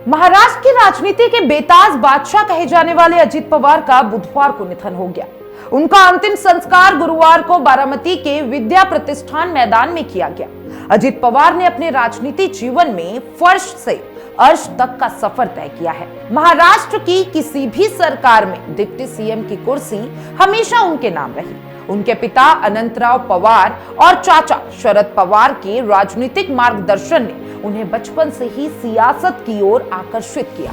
महाराष्ट्र की राजनीति के बेताज बादशाह कहे जाने वाले अजित पवार का बुधवार को निधन हो गया। उनका अंतिम संस्कार गुरुवार को बारामती के विद्या प्रतिष्ठान मैदान में किया गया। अजित पवार ने अपने राजनीतिक जीवन में फर्श से अर्श तक का सफर तय किया है। महाराष्ट्र की किसी भी सरकार में डिप्टी सीएम की कुर्सी हमेशा उनके नाम रही। उनके पिता अनंतराव पवार और चाचा शरद पवार के राजनीतिक मार्गदर्शन ने उन्हें बचपन से ही सियासत की ओर आकर्षित किया।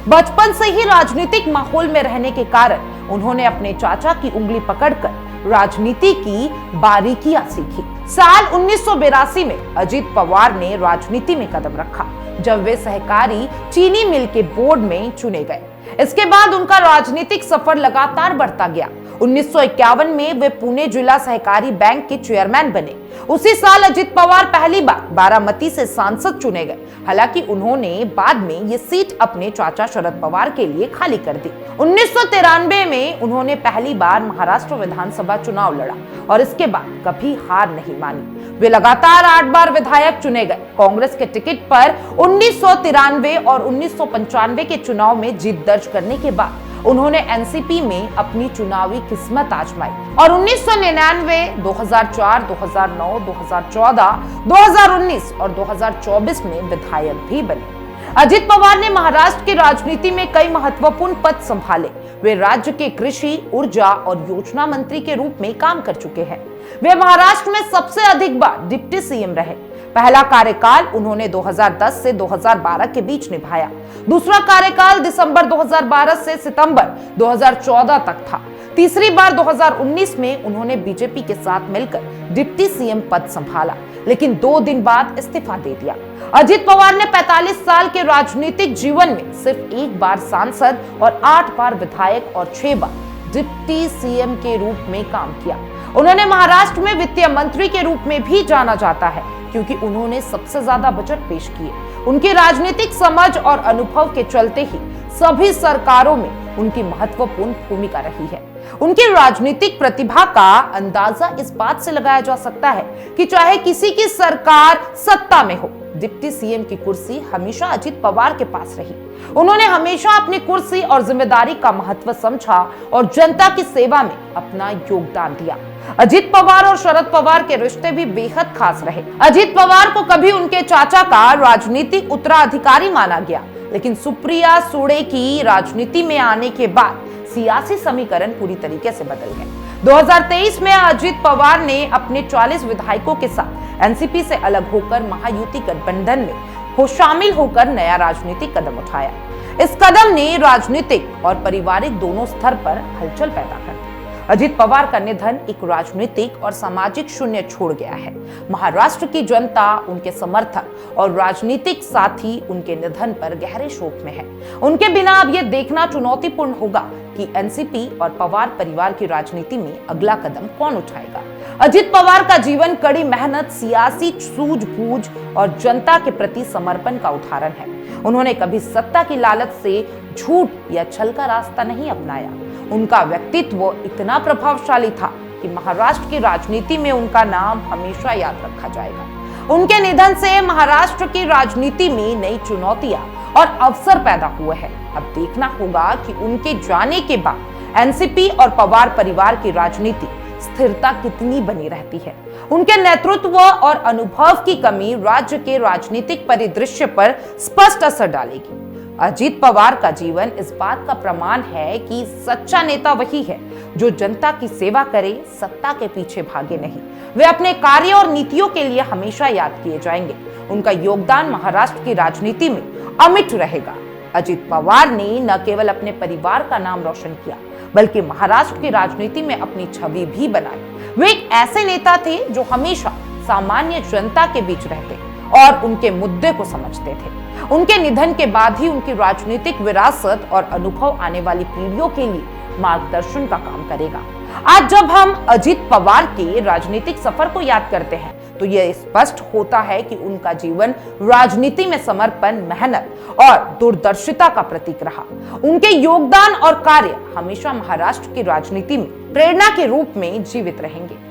बचपन से ही राजनीतिक माहौल में रहने के कारण उन्होंने अपने चाचा की उंगली पकड़कर राजनीति की बारीकियां सीखी। साल 1982 में अजित पवार ने राजनीति में कदम रखा, जब वे सहकारी चीनी मिल के बोर्ड में चुने गए। इसके बाद उनका राजनीतिक सफर लगातार बढ़ता गया। 1951 में वे पुणे जिला सहकारी बैंक के चेयरमैन बने। उसी साल अजित पवार पहली बार बारामती से सांसद चुने गए। हालांकि उन्होंने बाद में ये सीट अपने चाचा शरद पवार के लिए खाली कर दी। 1993 में उन्होंने पहली बार महाराष्ट्र विधानसभा चुनाव लड़ा और इसके बाद कभी हार नहीं मानी। वे लगातार 8 बार विधायक चुने गए। कांग्रेस के टिकट पर 1993 और 1995 के चुनाव में जीत दर्ज करने के बाद उन्होंने एनसीपी में अपनी चुनावी किस्मत आजमाई और 1999, 2004, 2009, 2014, 2019 और 2024 में विधायक भी बने। अजित पवार ने महाराष्ट्र की राजनीति में कई महत्वपूर्ण पद संभाले। वे राज्य के कृषि, ऊर्जा और योजना मंत्री के रूप में काम कर चुके हैं। वे महाराष्ट्र में सबसे अधिक बार डिप्टी सीएम रहे। पहला कार्यकाल उन्होंने 2010 से 2012 के बीच निभाया। दूसरा कार्यकाल दिसंबर 2012 से सितंबर 2014 तक था। तीसरी बार 2019 में उन्होंने बीजेपी के साथ मिलकर डिप्टी सीएम पद संभाला, लेकिन 2 दिन बाद इस्तीफा दे दिया। अजित पवार ने 45 साल के राजनीतिक जीवन में सिर्फ 1 बार सांसद और 8 बार विधायक और 6 बार डिप्टी सीएम के रूप में काम किया। उन्होंने महाराष्ट्र में वित्त मंत्री के रूप में भी जाना जाता है, क्योंकि उन्होंने सबसे ज्यादा बजट पेश किए। उनकी राजनीतिक समझ और अनुभव के चलते ही सभी सरकारों में उनकी महत्वपूर्ण भूमिका रही है। उनकी राजनीतिक प्रतिभा का अंदाजा इस बात से लगाया जा सकता है कि चाहे किसी की सरकार सत्ता में हो, डिप्टी सीएम की कुर्सी हमेशा अजित पवार के पास रही। उन्होंने हमेशा अपनी कुर्सी और जिम्मेदारी का महत्व समझा और जनता की सेवा में अपना योगदान दिया। अजित पवार और शरद पवार के रिश्ते भी बेहद खास रहे। अजित पवार को कभी उनके चाचा का राजनीतिक उत्तराधिकारी माना गया, लेकिन सुप्रिया सुळे की राजनीति में आने के बाद सियासी समीकरण पूरी तरीके से बदल गए। 2023 में अजित पवार ने अपने 40 विधायकों के साथ एनसीपी से अलग होकर महायुति गठबंधन में शामिल होकर नया राजनीतिक कदम उठाया। इस कदम ने राजनीतिक और पारिवारिक दोनों स्तर पर हलचल पैदा कर दी। अजित पवार का निधन एक राजनीतिक और सामाजिक शून्य छोड़ गया है। महाराष्ट्र की जनता, उनके समर्थक और राजनीतिक साथी उनके निधन पर गहरे शोक में है। उनके बिना अब यह देखना चुनौतीपूर्ण होगा कि एनसीपी और पवार परिवार की राजनीति में अगला कदम कौन उठाएगा। अजित पवार का जीवन कड़ी मेहनत, सियासी सूझबूझ और जनता के प्रति समर्पण का उदाहरण है। उन्होंने कभी सत्ता की लालच से झूठ या छल का रास्ता नहीं अपनाया। उनका व्यक्तित्व इतना प्रभावशाली था कि महाराष्ट्र की राजनीति में उनका नाम हमेशा याद रखा जाएगा। उनके निधन से महाराष्ट्र की राजनीति में नई चुनौतियां और अवसर पैदा हुए हैं। अब देखना होगा कि उनके जाने के बाद एनसीपी और पवार परिवार की राजनीति स्थिरता कितनी बनी रहती है। उनके नेतृत्व और अनुभव की कमी राज्य के राजनीतिक परिदृश्य पर स्पष्ट असर डालेगी। अजित पवार का जीवन इस बात का प्रमाण है कि सच्चा नेता वही है जो जनता की सेवा करे, सत्ता के पीछे भागे नहीं। वे अपने कार्य और नीतियों के लिए हमेशा याद किए जाएंगे। उनका योगदान महाराष्ट्र की राजनीति में अमिट रहेगा। अजित पवार ने न केवल अपने परिवार का नाम रोशन किया, बल्कि महाराष्ट्र की राजनीति में अपनी छवि भी बनाई। वे एक ऐसे नेता थे जो हमेशा सामान्य जनता के बीच रहते और उनके मुद्दे को समझते थे। उनके निधन के बाद ही उनकी राजनीतिक विरासत और अनुभव आने वाली पीढ़ियों के लिए मार्गदर्शन का काम करेगा। आज जब हम अजित पवार के राजनीतिक सफर को याद करते हैं, तो यह स्पष्ट होता है कि उनका जीवन राजनीति में समर्पण, मेहनत और दूरदर्शिता का प्रतीक रहा। उनके योगदान और कार्य हमेशा महाराष्ट्र की राजनीति में प्रेरणा के रूप में जीवित रहेंगे।